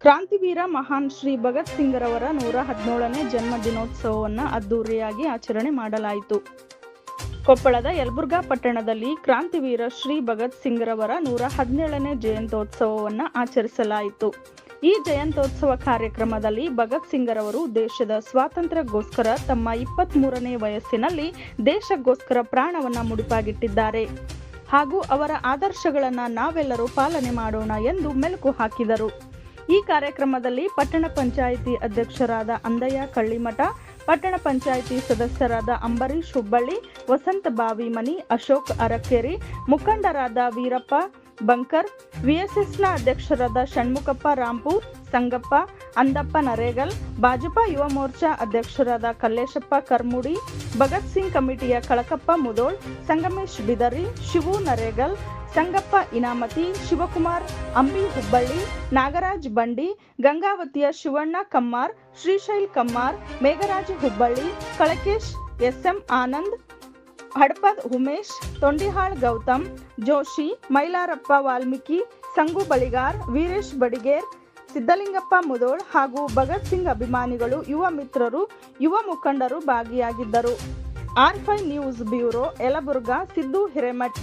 ಕ್ರಾಂತಿವೀರ ಮಹಾನ್ ಶ್ರೀ ಭಗತ್ ಸಿಂಗ್ರವರ 117ನೇ ಜನ್ಮ ದಿನೋತ್ಸವವನ್ನು ಅದ್ದೂರಿಯಾಗಿ ಆಚರಣೆ ಮಾಡಲಾಯಿತು. ಕೊಪ್ಪಳದ ಯಲಬುರ್ಗಾ ಪಟ್ಟಣದಲ್ಲಿ ಕ್ರಾಂತಿವೀರ ಶ್ರೀ ಭಗತ್ ಸಿಂಗ್ರವರ 117ನೇ ಜಯಂತ್ಯೋತ್ಸವವನ್ನು ಆಚರಿಸಲಾಯಿತು. ಈ ಜಯಂತ್ಯೋತ್ಸವ ಕಾರ್ಯಕ್ರಮದಲ್ಲಿ ಭಗತ್ ಸಿಂಗ್ರವರು ದೇಶದ ಸ್ವಾತಂತ್ರ್ಯಕ್ಕೋಸ್ಕರ ತಮ್ಮ 23ನೇ ವಯಸ್ಸಿನಲ್ಲಿ ದೇಶಕ್ಕೋಸ್ಕರ ಪ್ರಾಣವನ್ನು ಮುಡಿಪಾಗಿಟ್ಟಿದ್ದಾರೆ ಹಾಗೂ ಅವರ ಆದರ್ಶಗಳನ್ನು ನಾವೆಲ್ಲರೂ ಪಾಲನೆ ಮಾಡೋಣ ಎಂದು ಮೆಲುಕು ಹಾಕಿದರು. ಈ ಕಾರ್ಯಕ್ರಮದಲ್ಲಿ ಪಟ್ಟಣ ಪಂಚಾಯಿತಿ ಅಧ್ಯಕ್ಷರಾದ ಅಂದಯ್ಯ ಕಳ್ಳಿಮಠ, ಪಟ್ಟಣ ಪಂಚಾಯಿತಿ ಸದಸ್ಯರಾದ ಅಂಬರೀಶ್ ಹುಬ್ಬಳ್ಳಿ, ವಸಂತ ಬಾವಿಮನಿ, ಅಶೋಕ್ ಅರಕೇರಿ, ಮುಖಂಡರಾದ ವೀರಪ್ಪ ಬಂಕರ್, ವಿಎಸ್ಎಸ್ನ ಅಧ್ಯಕ್ಷರಾದ ಷಣ್ಮುಖಪ್ಪ ರಾಂಪೂರ್, ಸಂಗಪ್ಪ, ಅಂದಪ್ಪ ನರೇಗಲ್, ಭಾಜಪಾ ಯುವ ಮೋರ್ಚಾ ಅಧ್ಯಕ್ಷರಾದ ಕಲ್ಲೇಶಪ್ಪ ಕರ್ಮುಡಿ, ಭಗತ್ ಸಿಂಗ್ ಕಮಿಟಿಯ ಕಳಕಪ್ಪ ಮುದೋಳ್, ಸಂಗಮೇಶ್ ಬಿದರಿ, ಶಿವು ನರೇಗಲ್, ಸಂಗಪ್ಪ ಇನಾಮತಿ, ಶಿವಕುಮಾರ್ ಅಂಬಿ ಹುಬ್ಬಳ್ಳಿ, ನಾಗರಾಜ್ ಬಂಡಿ, ಗಂಗಾವತಿಯ ಶಿವಣ್ಣ ಕಮ್ಮಾರ್, ಶ್ರೀಶೈಲ್ ಕಮ್ಮಾರ್, ಮೇಘರಾಜ್ ಹುಬ್ಬಳ್ಳಿ, ಕಳಕೇಶ್ ಎಸ್ಎಂ ಆನಂದ್, ಹಡಪದ್ ಉಮೇಶ್, ತೊಂಡಿಹಾಳ್ ಗೌತಮ್, ಜೋಶಿ, ಮೈಲಾರಪ್ಪ ವಾಲ್ಮೀಕಿ, ಸಂಗು ಬಳಿಗಾರ್, ವೀರೇಶ್ ಬಡಿಗೇರ್, ಸಿದ್ದಲಿಂಗಪ್ಪ ಮುದೋಳ್ ಹಾಗೂ ಭಗತ್ ಸಿಂಗ್ ಅಭಿಮಾನಿಗಳು, ಯುವ ಮಿತ್ರರು, ಯುವ ಮುಖಂಡರು ಭಾಗಿಯಾಗಿದ್ದರು. R5 news bureau, Yelburga. Siddu Hiremath.